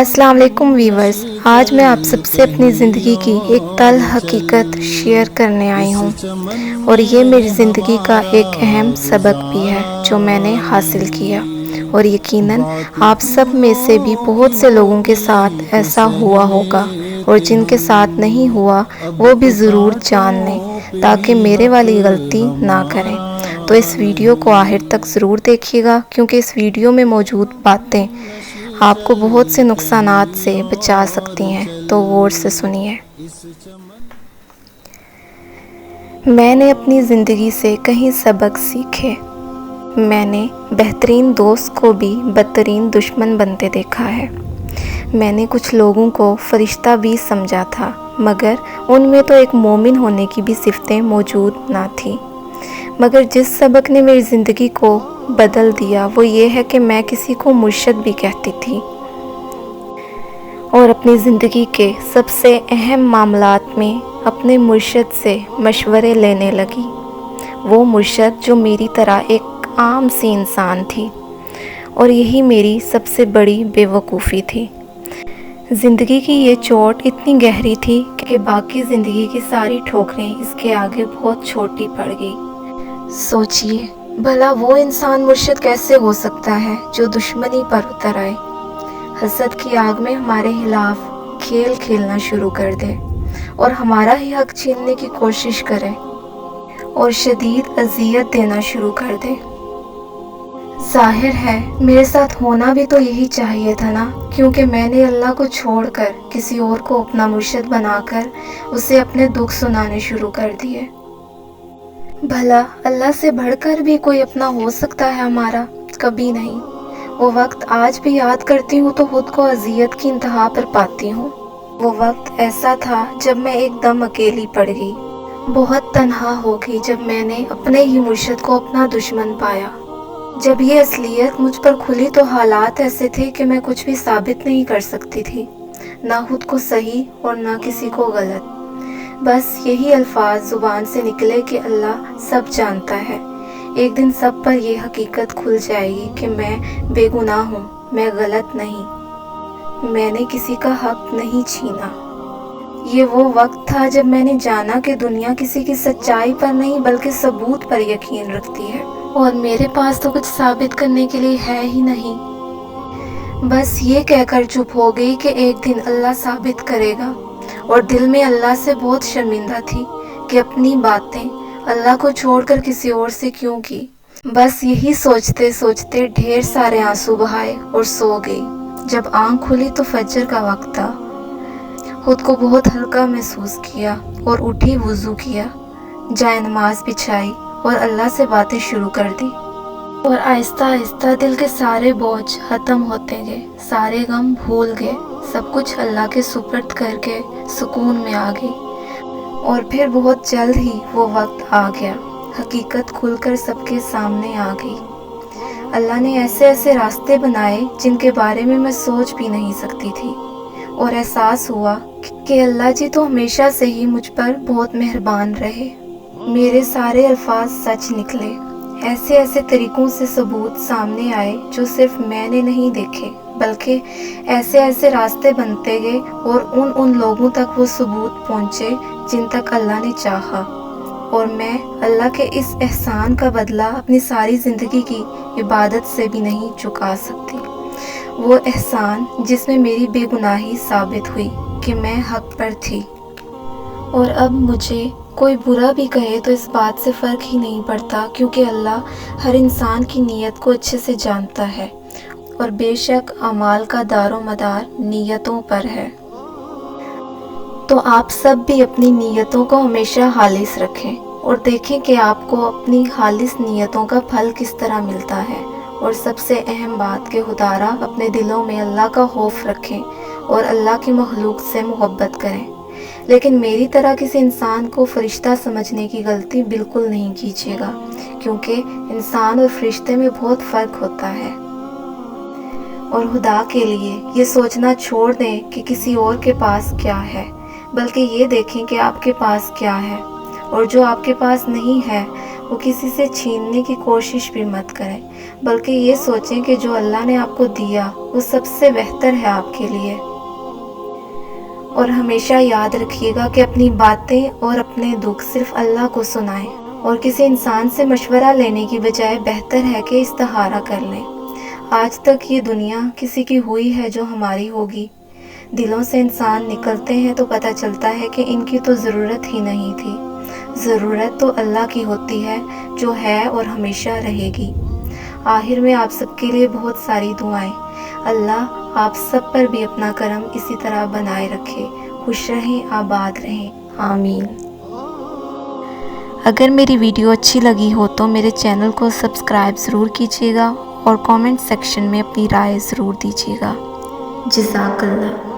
السلام علیکم ویورز، آج میں آپ سب سے اپنی زندگی کی ایک تلخ حقیقت شیئر کرنے آئی ہوں، اور یہ میری زندگی کا ایک اہم سبق بھی ہے جو میں نے حاصل کیا، اور یقیناً آپ سب میں سے بھی بہت سے لوگوں کے ساتھ ایسا ہوا ہوگا، اور جن کے ساتھ نہیں ہوا وہ بھی ضرور جان لیں تاکہ میرے والی غلطی نہ کریں۔ تو اس ویڈیو کو آخر تک ضرور دیکھیے گا، کیونکہ اس ویڈیو میں موجود باتیں آپ کو بہت سے نقصانات سے بچا سکتی ہیں، تو غور سے سنیے۔ میں نے اپنی زندگی سے کئی سبق سیکھے۔ میں نے بہترین دوست کو بھی بدترین دشمن بنتے دیکھا ہے۔ میں نے کچھ لوگوں کو فرشتہ بھی سمجھا تھا، مگر ان میں تو ایک مومن ہونے کی بھی صفتیں موجود نہ تھیں۔ مگر جس سبق نے میری زندگی کو بدل دیا وہ یہ ہے کہ میں کسی کو مرشد بھی کہتی تھی، اور اپنی زندگی کے سب سے اہم معاملات میں اپنے مرشد سے مشورے لینے لگی۔ وہ مرشد جو میری طرح ایک عام سی انسان تھی، اور یہی میری سب سے بڑی بے وقوفی تھی۔ زندگی کی یہ چوٹ اتنی گہری تھی کہ باقی زندگی کی ساری ٹھوکریں اس کے آگے بہت چھوٹی پڑ گئی۔ سوچئے بھلا وہ انسان مرشد کیسے ہو سکتا ہے جو دشمنی پر اتر آئے، حسد کی آگ میں ہمارے خلاف کھیل کھیلنا شروع کر دے، اور ہمارا ہی حق چھیننے کی کوشش کرے، اور شدید اذیت دینا شروع کر دے۔ ظاہر ہے میرے ساتھ ہونا بھی تو یہی چاہیے تھا نا، کیونکہ میں نے اللہ کو چھوڑ کر کسی اور کو اپنا مرشد بنا کر اسے اپنے دکھ سنانے شروع کر دیے۔ بھلا اللہ سے بڑھ کر بھی کوئی اپنا ہو سکتا ہے ہمارا؟ کبھی نہیں۔ وہ وقت آج بھی یاد کرتی ہوں تو خود کو اذیت کی انتہا پر پاتی ہوں۔ وہ وقت ایسا تھا جب میں ایک دم اکیلی پڑ گئی، بہت تنہا ہو گئی، جب میں نے اپنے ہی مرشد کو اپنا دشمن پایا۔ جب یہ اصلیت مجھ پر کھلی تو حالات ایسے تھے کہ میں کچھ بھی ثابت نہیں کر سکتی تھی، نہ خود کو صحیح اور نہ کسی کو غلط۔ بس یہی الفاظ زبان سے نکلے کہ اللہ سب جانتا ہے۔ ایک دن سب پر یہ حقیقت کھل جائے گی کہ میں بے گناہ ہوں، میں غلط نہیں، میں نے کسی کا حق نہیں چھینا۔ یہ وہ وقت تھا جب میں نے جانا کہ دنیا کسی کی سچائی پر نہیں بلکہ ثبوت پر یقین رکھتی ہے، اور میرے پاس تو کچھ ثابت کرنے کے لیے ہے ہی نہیں۔ بس یہ کہہ کر چپ ہو گئی کہ ایک دن اللہ ثابت کرے گا، اور دل میں اللہ سے بہت شرمندہ تھی کہ اپنی باتیں اللہ کو چھوڑ کر کسی اور سے کیوں کی۔ بس یہی سوچتے سوچتے ڈھیر سارے آنسو بہائے اور سو گئی۔ جب آنکھ کھلی تو فجر کا وقت تھا۔ خود کو بہت ہلکا محسوس کیا اور اٹھی، وضو کیا، جائے نماز بچھائی اور اللہ سے باتیں شروع کر دی، اور آہستہ آہستہ دل کے سارے بوجھ ختم ہوتے گئے، سارے غم بھول گئے، سب کچھ اللہ کے سپرد کر کے سکون میں آ گئی۔ اور پھر بہت جلد ہی وہ وقت آ گیا، حقیقت کھل کر سب کے سامنے آ گئی۔ اللہ نے ایسے ایسے راستے بنائے جن کے بارے میں میں سوچ بھی نہیں سکتی تھی، اور احساس ہوا کہ اللہ جی تو ہمیشہ سے ہی مجھ پر بہت مہربان رہے۔ میرے سارے الفاظ سچ نکلے، ایسے ایسے طریقوں سے ثبوت سامنے آئے جو صرف میں نے نہیں دیکھے، بلکہ ایسے ایسے راستے بنتے گئے اور ان لوگوں تک وہ ثبوت پہنچے جن تک اللہ نے چاہا۔ اور میں اللہ کے اس احسان کا بدلہ اپنی ساری زندگی کی عبادت سے بھی نہیں چکا سکتی۔ وہ احسان جس میں میری بے گناہی ثابت ہوئی کہ میں حق پر تھی، اور اب مجھے کوئی برا بھی کہے تو اس بات سے فرق ہی نہیں پڑتا، کیونکہ اللہ ہر انسان کی نیت کو اچھے سے جانتا ہے، اور بے شک اعمال کا دار و مدار نیتوں پر ہے۔ تو آپ سب بھی اپنی نیتوں کو ہمیشہ خالص رکھیں، اور دیکھیں کہ آپ کو اپنی خالص نیتوں کا پھل کس طرح ملتا ہے۔ اور سب سے اہم بات کہ خدارا اپنے دلوں میں اللہ کا خوف رکھیں اور اللہ کی مخلوق سے محبت کریں، لیکن میری طرح کسی انسان کو فرشتہ سمجھنے کی غلطی بالکل نہیں کیجیے گا، کیونکہ انسان اور فرشتے میں بہت فرق ہوتا ہے۔ اور خدا کے لیے یہ سوچنا چھوڑ دیں کہ کسی اور کے پاس کیا ہے، بلکہ یہ دیکھیں کہ آپ کے پاس کیا ہے، اور جو آپ کے پاس نہیں ہے وہ کسی سے چھیننے کی کوشش بھی مت کریں، بلکہ یہ سوچیں کہ جو اللہ نے آپ کو دیا وہ سب سے بہتر ہے آپ کے لیے۔ اور ہمیشہ یاد رکھیے گا کہ اپنی باتیں اور اپنے دکھ صرف اللہ کو سنائیں، اور کسی انسان سے مشورہ لینے کی بجائے بہتر ہے کہ استخارہ کر لیں۔ آج تک یہ دنیا کسی کی ہوئی ہے جو ہماری ہوگی۔ دلوں سے انسان نکلتے ہیں تو پتہ چلتا ہے کہ ان کی تو ضرورت ہی نہیں تھی۔ ضرورت تو اللہ کی ہوتی ہے جو ہے اور ہمیشہ رہے گی۔ آخر میں آپ سب کے لیے بہت ساری دعائیں۔ اللہ آپ سب پر بھی اپنا کرم اسی طرح بنائے رکھے، خوش رہیں، آباد رہیں، آمین۔ اگر میری ویڈیو اچھی لگی ہو تو میرے چینل کو سبسکرائب ضرور کیجیے گا اور کامنٹ سیکشن میں اپنی رائے ضرور دیجیے گا۔ جزاک اللہ۔